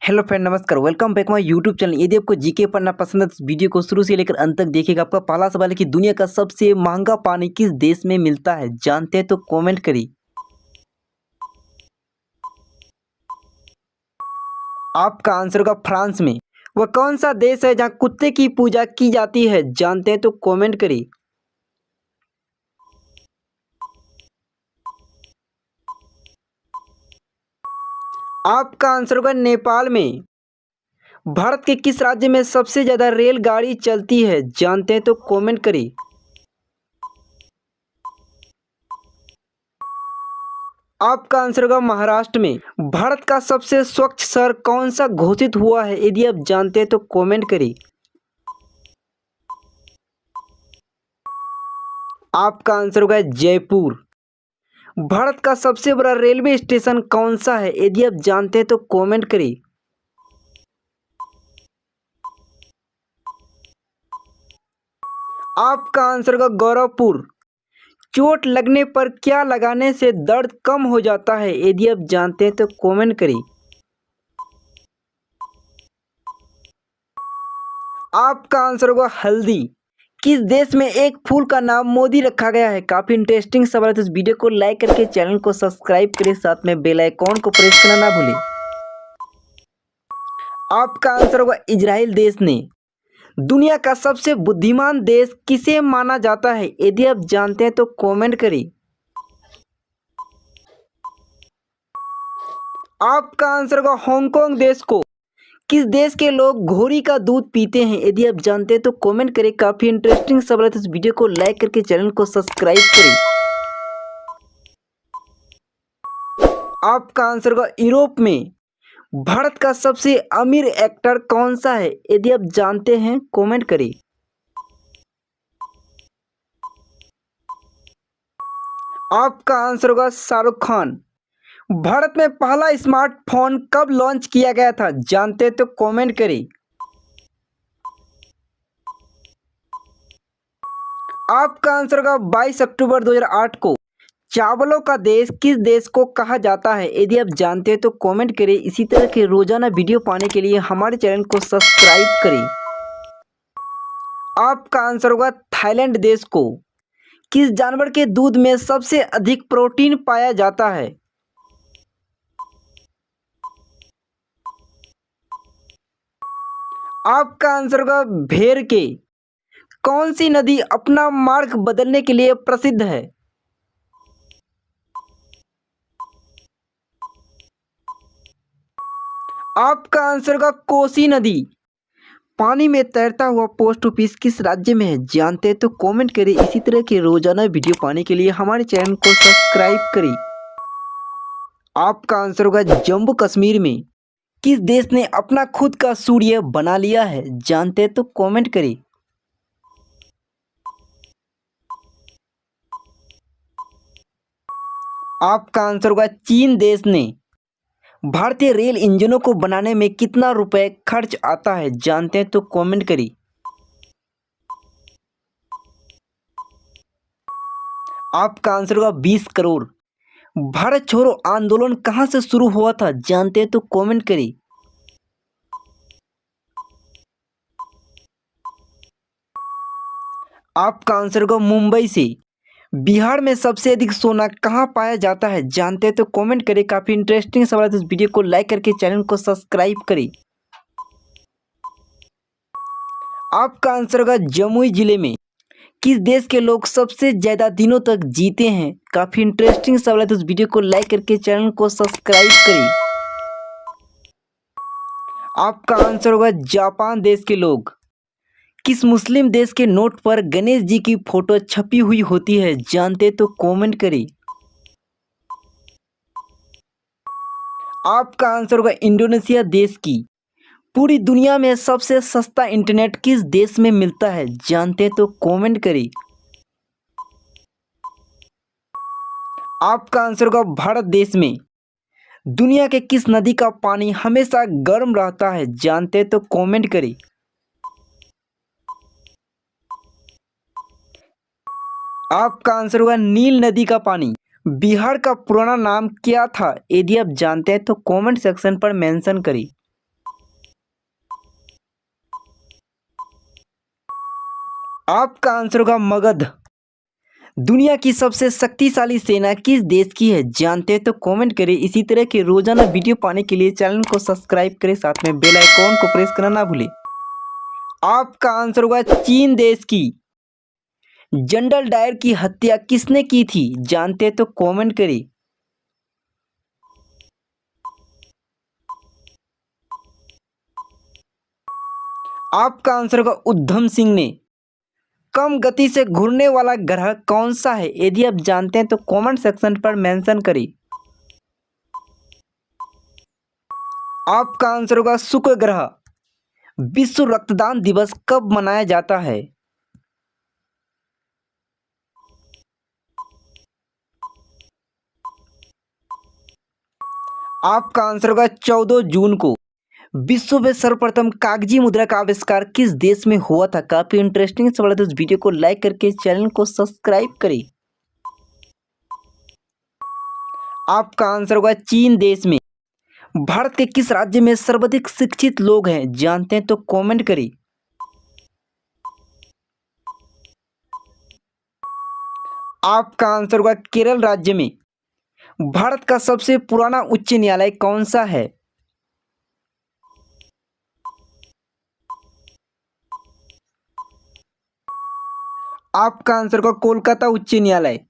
Hello friend, नमस्कार। Welcome back my YouTube channel. यदि आपको जीके पढ़ना पसंद है तो इस वीडियो को शुरू से लेकर अंत तक देखिएगा। आपका पहला सवाल है कि दुनिया का सबसे महंगा पानी किस देश में मिलता है? जानते हैं तो कमेंट करिए। आपका आंसर होगा फ्रांस में। वह कौन सा देश है जहां कुत्ते की पूजा की जाती है? जानते हैं तो कमेंट करिए। आपका आंसर होगा नेपाल में। भारत के किस राज्य में सबसे ज्यादा रेलगाड़ी चलती है? जानते हैं तो कमेंट करिए। आपका आंसर होगा महाराष्ट्र में। भारत का सबसे स्वच्छ शहर कौन सा घोषित हुआ है? यदि आप जानते हैं तो कमेंट करिए। आपका आंसर होगा जयपुर। भारत का सबसे बड़ा रेलवे स्टेशन कौन सा है? यदि आप जानते हैं तो कमेंट करिए। आपका आंसर होगा गोरखपुर। चोट लगने पर क्या लगाने से दर्द कम हो जाता है? यदि आप जानते हैं तो कमेंट करिए। आपका आंसर होगा हल्दी। किस देश में एक फूल का नाम मोदी रखा गया है? काफी इंटरेस्टिंग सवाल है, तो इस वीडियो को लाइक करके चैनल को सब्सक्राइब करें, साथ में बेल आइकॉन को प्रेस करना ना भूलें। आपका आंसर होगा इजराइल देश ने। दुनिया का सबसे बुद्धिमान देश किसे माना जाता है? यदि आप जानते हैं तो कमेंट करें। आपका आंसर होगा हांगकांग देश को। किस देश के लोग घोड़ी का दूध पीते हैं? यदि आप जानते हैं तो कमेंट करें। काफी इंटरेस्टिंग सवाल है, तो इस वीडियो को लाइक करके चैनल को सब्सक्राइब करें। आपका आंसर होगा यूरोप में। भारत का सबसे अमीर एक्टर कौन सा है? यदि आप जानते हैं कमेंट करें। आपका आंसर होगा शाहरुख खान। भारत में पहला स्मार्टफोन कब लॉन्च किया गया था? जानते हैं तो कमेंट करें। आपका आंसर होगा 22 अक्टूबर 2008 को। चावलों का देश किस देश को कहा जाता है? यदि आप जानते हैं तो कमेंट करें। इसी तरह के रोजाना वीडियो पाने के लिए हमारे चैनल को सब्सक्राइब करें। आपका आंसर होगा थाईलैंड देश को। किस जानवर के दूध में सबसे अधिक प्रोटीन पाया जाता है? आपका आंसर होगा भेड़ के। कौन सी नदी अपना मार्ग बदलने के लिए प्रसिद्ध है? आपका आंसर होगा कोसी नदी। पानी में तैरता हुआ पोस्ट ऑफिस किस राज्य में है? जानते हैं तो कमेंट करें। इसी तरह के रोजाना वीडियो पाने के लिए हमारे चैनल को सब्सक्राइब करें। आपका आंसर होगा जम्मू कश्मीर में। किस देश ने अपना खुद का सूर्य बना लिया है? जानते हैं तो कमेंट करें। आपका आंसर होगा चीन देश ने। भारतीय रेल इंजनों को बनाने में कितना रुपए खर्च आता है? जानते हैं तो कमेंट करिए। आपका आंसर होगा 20 करोड़। भारत छोड़ो आंदोलन कहां से शुरू हुआ था? जानते हैं तो कमेंट करिए। आपका आंसर होगा मुंबई से। बिहार में सबसे अधिक सोना कहाँ पाया जाता है? जानते हैं तो कमेंट करें। काफी इंटरेस्टिंग सवाल है, तो इस वीडियो को लाइक करके चैनल को सब्सक्राइब करें। आपका आंसर होगा जमुई जिले में। किस देश के लोग सबसे ज्यादा दिनों तक जीते हैं? काफी इंटरेस्टिंग सवाल है, तो इस वीडियो को लाइक करके चैनल को सब्सक्राइब करें। आपका आंसर होगा जापान देश के लोग। किस मुस्लिम देश के नोट पर गणेश जी की फोटो छपी हुई होती है? जानते तो कमेंट करें। आपका आंसर होगा इंडोनेशिया देश की। पूरी दुनिया में सबसे सस्ता इंटरनेट किस देश में मिलता है? जानते तो कमेंट करें। आपका आंसर होगा भारत देश में। दुनिया के किस नदी का पानी हमेशा गर्म रहता है? जानते तो कमेंट करें। आपका आंसर होगा नील नदी का पानी। बिहार का पुराना नाम क्या था? यदि आप जानते हैं तो कमेंट सेक्शन पर मेंशन करें। आपका आंसर होगा मगध। दुनिया की सबसे शक्तिशाली सेना किस देश की है, जानते हैं तो कमेंट करें। इसी तरह के रोजाना वीडियो पाने के लिए चैनल को सब्सक्राइब करें, साथ में बेल आइकॉन को प्रेस करना ना भूलें। आपका आंसर होगा चीन देश की। जनरल डायर की हत्या किसने की थी, जानते हैं तो कमेंट करें। आपका आंसर होगा उधम सिंह ने। कम गति से घूमने वाला ग्रह कौन सा है, यदि आप जानते हैं तो कमेंट सेक्शन पर मेंशन करें। आपका आंसर होगा शुक्र ग्रह। विश्व रक्तदान दिवस कब मनाया जाता है? आपका आंसर होगा 14 जून को। विश्व में सर्वप्रथम कागजी मुद्रा का आविष्कार किस देश में हुआ था? काफी इंटरेस्टिंग सवाल है, तो इस वीडियो को लाइक करके चैनल को सब्सक्राइब करें। आपका आंसर होगा चीन देश में। भारत के किस राज्य में सर्वाधिक शिक्षित लोग हैं, जानते हैं तो कमेंट करें। आपका आंसर होगा केरल राज्य में। भारत का सबसे पुराना उच्च न्यायालय कौन सा है? आपका आंसर होगा कोलकाता उच्च न्यायालय।